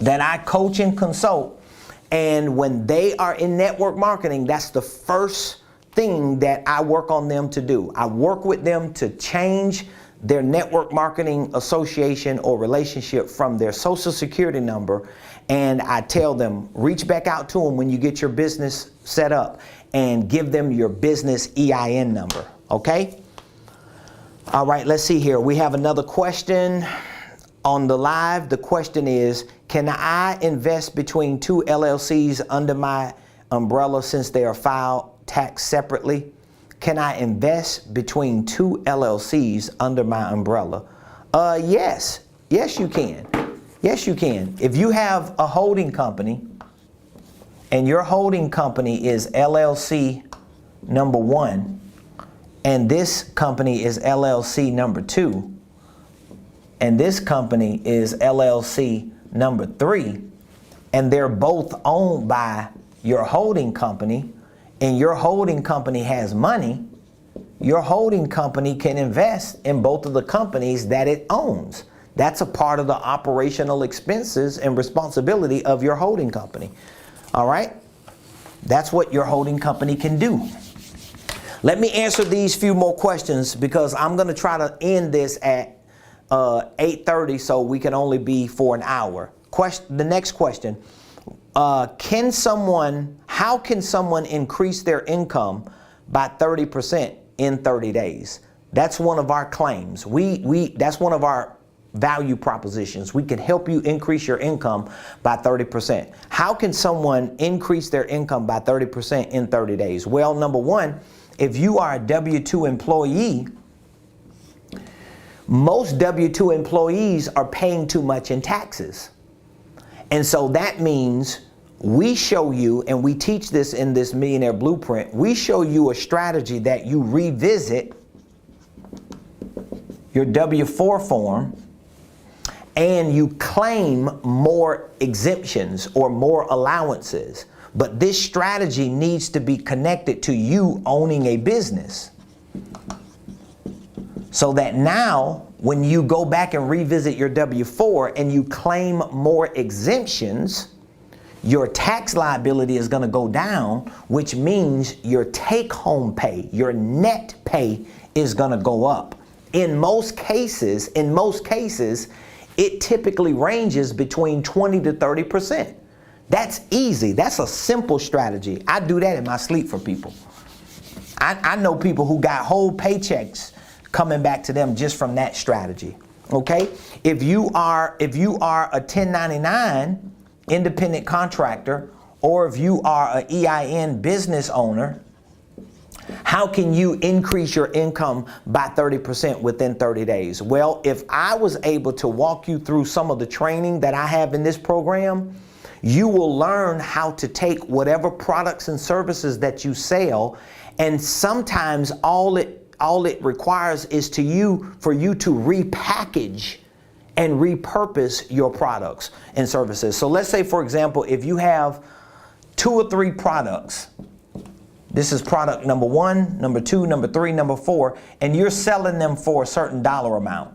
that I coach and consult, and when they are in network marketing, that's the first thing that I work on them to do. I work with them to change their network marketing association or relationship from their social security number, and I tell them, reach back out to them when you get your business set up and give them your business EIN number, okay? All right, let's see here. We have another question on the live. The question is, can I invest between two LLCs under my umbrella since they are filed tax separately? Can I invest between two LLCs under my umbrella? Yes. Yes, you can. Yes, you can. If you have a holding company and your holding company is LLC number 1 and this company is LLC number 2 and this company is LLC number 3 and they're both owned by your holding company, and your holding company has money, your holding company can invest in both of the companies that it owns. That's a part of the operational expenses and responsibility of your holding company. All right? That's what your holding company can do. Let me answer these few more questions because I'm going to try to end this at 8:30 so we can only be for an hour. The next question, how can someone increase their income by 30% in 30 days? That's one of our claims. That's one of our value propositions. We can help you increase your income by 30%. How can someone increase their income by 30% in 30 days? Well, number one, if you are a W-2 employee, most W-2 employees are paying too much in taxes. And so that means we show you, and we teach this in this Millionaire Blueprint, we show you a strategy that you revisit your W-4 form and you claim more exemptions or more allowances. But this strategy needs to be connected to you owning a business. So that now, when you go back and revisit your W-4 and you claim more exemptions, your tax liability is going to go down, which means your take-home pay, your net pay is going to go up. In most cases, it typically ranges between 20 to 30%. That's easy. That's a simple strategy. I do that in my sleep for people. I know people who got whole paychecks coming back to them just from that strategy. Okay? If you are a 1099 independent contractor, or if you are an EIN business owner, how can you increase your income by 30% within 30 days? Well, if I was able to walk you through some of the training that I have in this program, you will learn how to take whatever products and services that you sell, and sometimes all it requires is for you to repackage and repurpose your products and services. So let's say, for example, if you have 2 or 3 products, this is product number 1, number 2, number 3, number 4, and you're selling them for a certain dollar amount.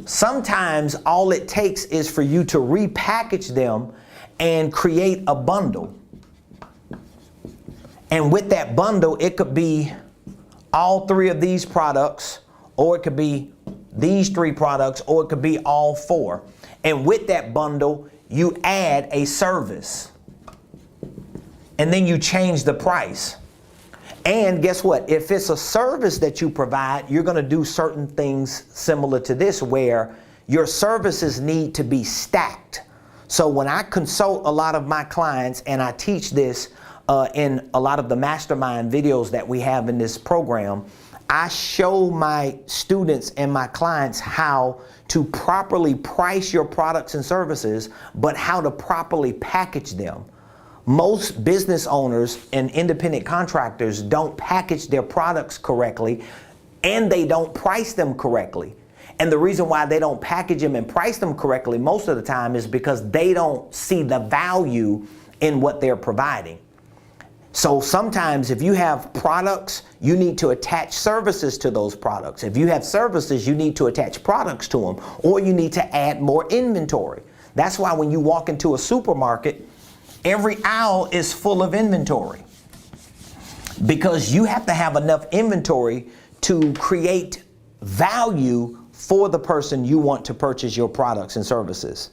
Sometimes all it takes is for you to repackage them and create a bundle. And with that bundle, it could be all 3 of these products, or it could be these 3 products, or it could be all 4. And with that bundle, you add a service. And then you change the price. And guess what? If it's a service that you provide, you're going to do certain things similar to this, where your services need to be stacked. So when I consult a lot of my clients, and I teach this in a lot of the mastermind videos that we have in this program, I show my students and my clients how to properly price your products and services, but how to properly package them. Most business owners and independent contractors don't package their products correctly, and they don't price them correctly. And the reason why they don't package them and price them correctly most of the time is because they don't see the value in what they're providing. So sometimes if you have products, you need to attach services to those products. If you have services, you need to attach products to them, or you need to add more inventory. That's why when you walk into a supermarket, every aisle is full of inventory, because you have to have enough inventory to create value for the person you want to purchase your products and services.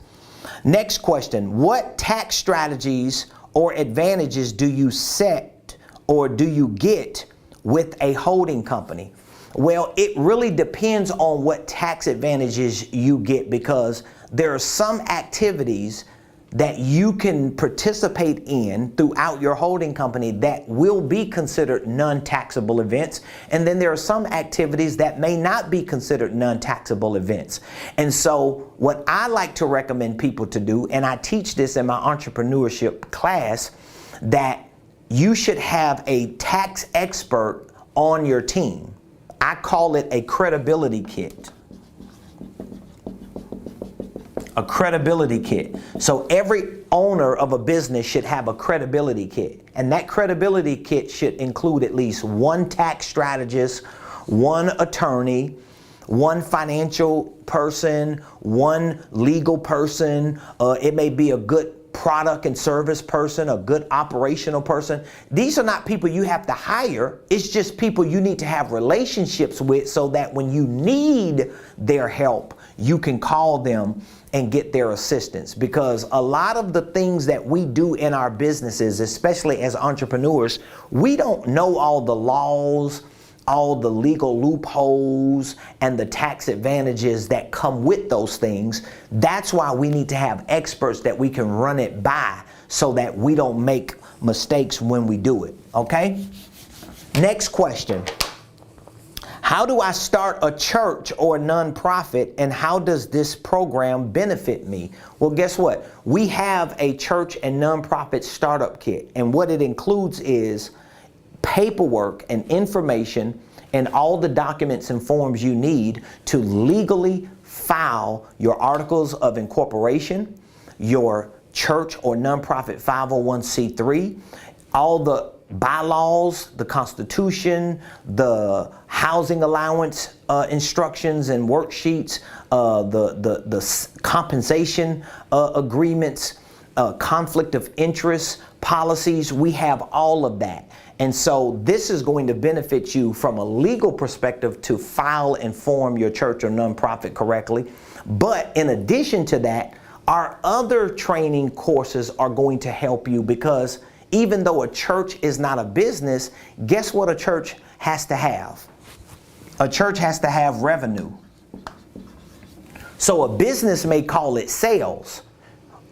Next question, what tax strategies or advantages do you set or do you get with a holding company? Well, it really depends on what tax advantages you get, because there are some activities that you can participate in throughout your holding company that will be considered non-taxable events. And then there are some activities that may not be considered non-taxable events. And so what I like to recommend people to do, and I teach this in my entrepreneurship class, that you should have a tax expert on your team. I call it a credibility kit. A credibility kit. So every owner of a business should have a credibility kit. And that credibility kit should include at least 1 tax strategist, 1 attorney, 1 financial person, 1 legal person. It may be a good product and service person, a good operational person. These are not people you have to hire. It's just people you need to have relationships with so that when you need their help, you can call them and get their assistance. Because a lot of the things that we do in our businesses, especially as entrepreneurs, we don't know all the laws, all the legal loopholes, and the tax advantages that come with those things. That's why we need to have experts that we can run it by so that we don't make mistakes when we do it, okay? Next question. How do I start a church or a nonprofit, and how does this program benefit me? Well, guess what? We have a church and nonprofit startup kit, and what it includes is paperwork and information and all the documents and forms you need to legally file your articles of incorporation, your church or nonprofit 501c3, all the bylaws, the Constitution, the housing allowance instructions and worksheets, the compensation agreements, conflict of interest policies. We have all of that. And so this is going to benefit you from a legal perspective to file and form your church or nonprofit correctly. But in addition to that, our other training courses are going to help you, because even though a church is not a business, guess what a church has to have? A church has to have revenue. So a business may call it sales.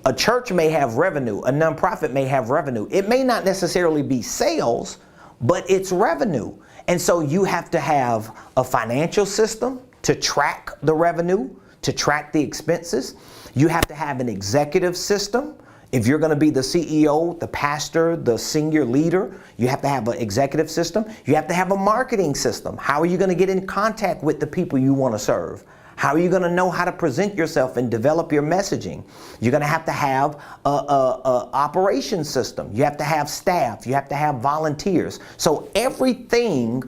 A church may have revenue. A nonprofit may have revenue. It may not necessarily be sales, but it's revenue. And so you have to have a financial system to track the revenue, to track the expenses. You have to have an executive system. If you're going to be the CEO, the pastor, the senior leader, you have to have an executive system. You have to have a marketing system. How are you going to get in contact with the people you want to serve? How are you going to know how to present yourself and develop your messaging? You're going to have a operations system. You have to have staff. You have to have volunteers. So everything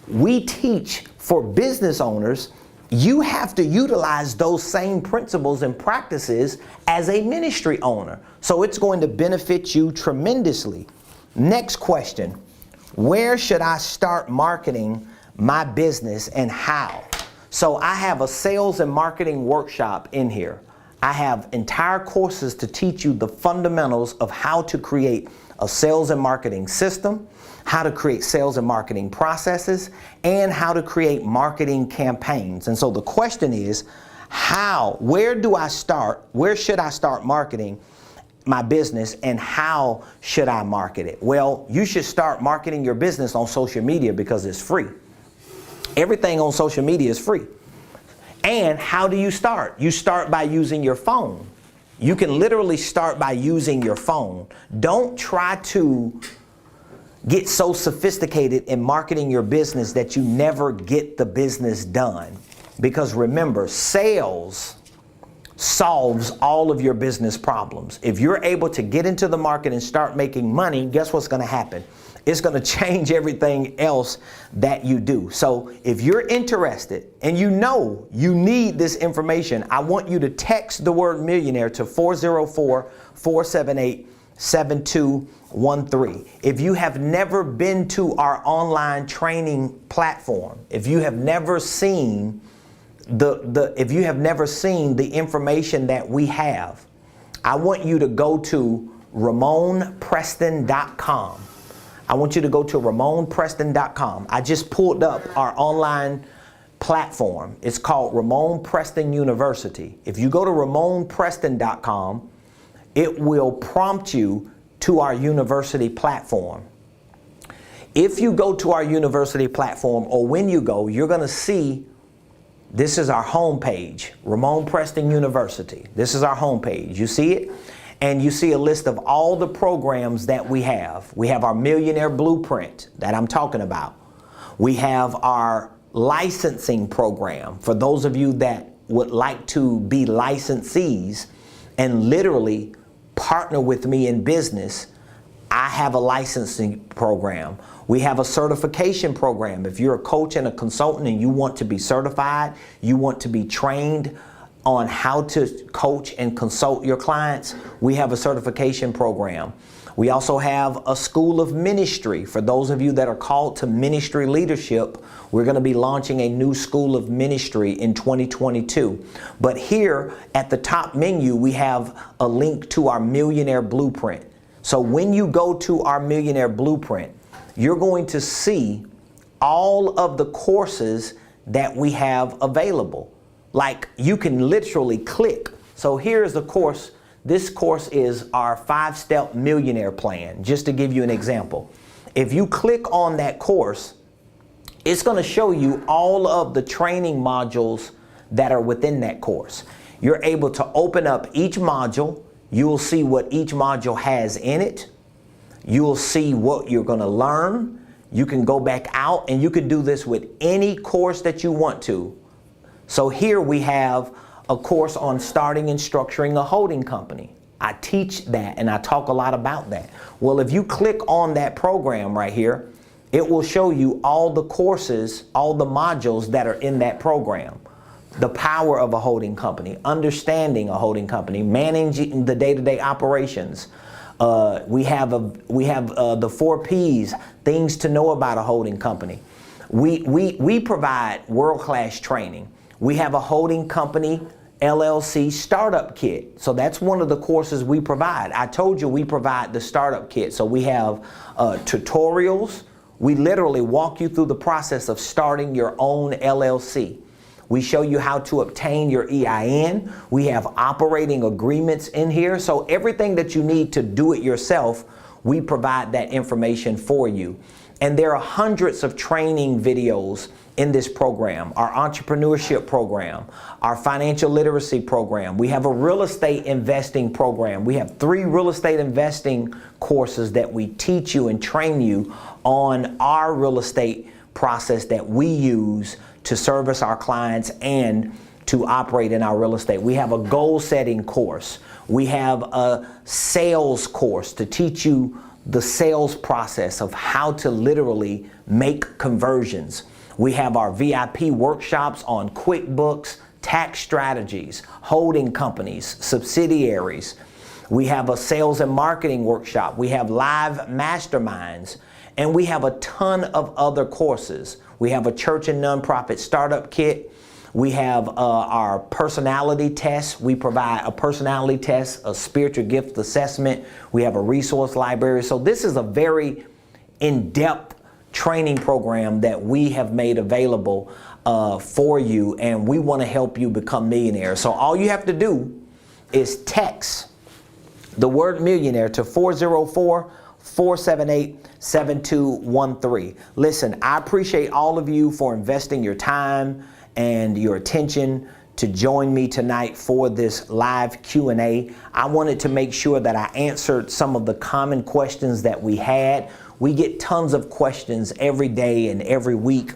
we teach for business owners, you have to utilize those same principles and practices as a ministry owner. So it's going to benefit you tremendously. Next question. Where should I start marketing my business and how? So I have a sales and marketing workshop in here. I have entire courses to teach you the fundamentals of how to create a sales and marketing system, how to create sales and marketing processes, and how to create marketing campaigns. And so the question is, where do I start? Where should I start marketing my business, and how should I market it? Well, you should start marketing your business on social media because it's free. Everything on social media is free. And how do you start? You start by using your phone. You can literally start by using your phone. Don't try to get so sophisticated in marketing your business that you never get the business done. Because remember, sales solves all of your business problems. If you're able to get into the market and start making money, guess what's going to happen? It's going to change everything else that you do. So if you're interested and you know you need this information, I want you to text the word millionaire to 404-478-7213. If you have never been to our online training platform, if you have never seen the information that we have, I want you to go to RamonPreston.com. I want you to go to RamonPreston.com. I just pulled up our online platform. It's called Ramon Preston University. If you go to RamonPreston.com, it will prompt you to our university platform. If you go to our university platform, or when you go, you're going to see this is our homepage, Ramon Preston University. This is our homepage. You see it? And you see a list of all the programs that we have. We have our Millionaire Blueprint that I'm talking about. We have our licensing program for those of you that would like to be licensees and literally partner with me in business. I have a licensing program. We have a certification program. If you're a coach and a consultant and you want to be certified, you want to be trained on how to coach and consult your clients, we have a certification program. We also have a school of ministry. For those of you that are called to ministry leadership, we're going to be launching a new school of ministry in 2022. But here at the top menu, we have a link to our Millionaire Blueprint. So when you go to our Millionaire Blueprint, you're going to see all of the courses that we have available. Like, you can literally click. So here's the course. This course is our 5-step millionaire plan, just to give you an example. If you click on that course, it's going to show you all of the training modules that are within that course. You're able to open up each module. You will see what each module has in it. You will see what you're going to learn. You can go back out and you can do this with any course that you want to. So here we have a course on starting and structuring a holding company. I teach that and I talk a lot about that. Well, if you click on that program right here, it will show you all the courses, all the modules that are in that program. The power of a holding company, understanding a holding company, managing the day-to-day operations. We have the 4 P's, things to know about a holding company. We provide world-class training. We have a holding company LLC startup kit. So that's one of the courses we provide. I told you we provide the startup kit. So we have tutorials. We literally walk you through the process of starting your own LLC. We show you how to obtain your EIN. We have operating agreements in here. So everything that you need to do it yourself, we provide that information for you. And there are hundreds of training videos in this program, our entrepreneurship program, our financial literacy program. We have a real estate investing program. We have 3 real estate investing courses that we teach you and train you on our real estate process that we use to service our clients and to operate in our real estate. We have a goal setting course. We have a sales course to teach you the sales process of how to literally make conversions. We have our VIP workshops on QuickBooks, tax strategies, holding companies, subsidiaries. We have a sales and marketing workshop. We have live masterminds, and we have a ton of other courses. We have a church and nonprofit startup kit. We have our personality tests. We provide a personality test, a spiritual gift assessment. We have a resource library. So this is a very in-depth training program that we have made available for you, and we want to help you become millionaires. So all you have to do is text the word millionaire to 404-478-7213. Listen, I appreciate all of you for investing your time and your attention to join me tonight for this live Q&A. I wanted to make sure that I answered some of the common questions that we had. We get tons of questions every day and every week,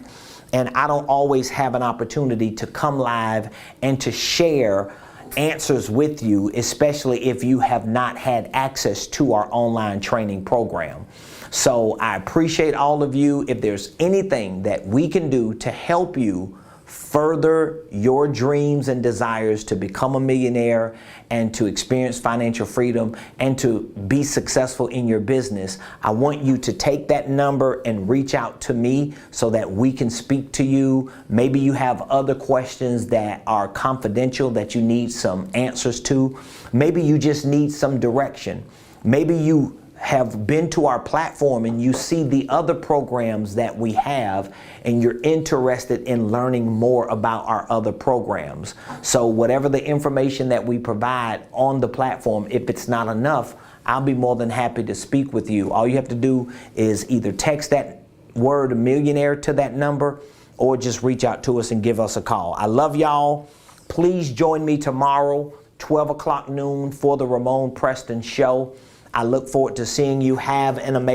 and I don't always have an opportunity to come live and to share answers with you, especially if you have not had access to our online training program. So I appreciate all of you. If there's anything that we can do to help you further your dreams and desires to become a millionaire and to experience financial freedom and to be successful in your business, I want you to take that number and reach out to me so that we can speak to you. Maybe you have other questions that are confidential that you need some answers to. Maybe you just need some direction. Maybe you have been to our platform and you see the other programs that we have and you're interested in learning more about our other programs. So whatever the information that we provide on the platform, if it's not enough, I'll be more than happy to speak with you. All you have to do is either text that word millionaire to that number or just reach out to us and give us a call. I love y'all. Please join me tomorrow, 12 o'clock noon, for the Ramon Preston Show. I look forward to seeing you. Have an amazing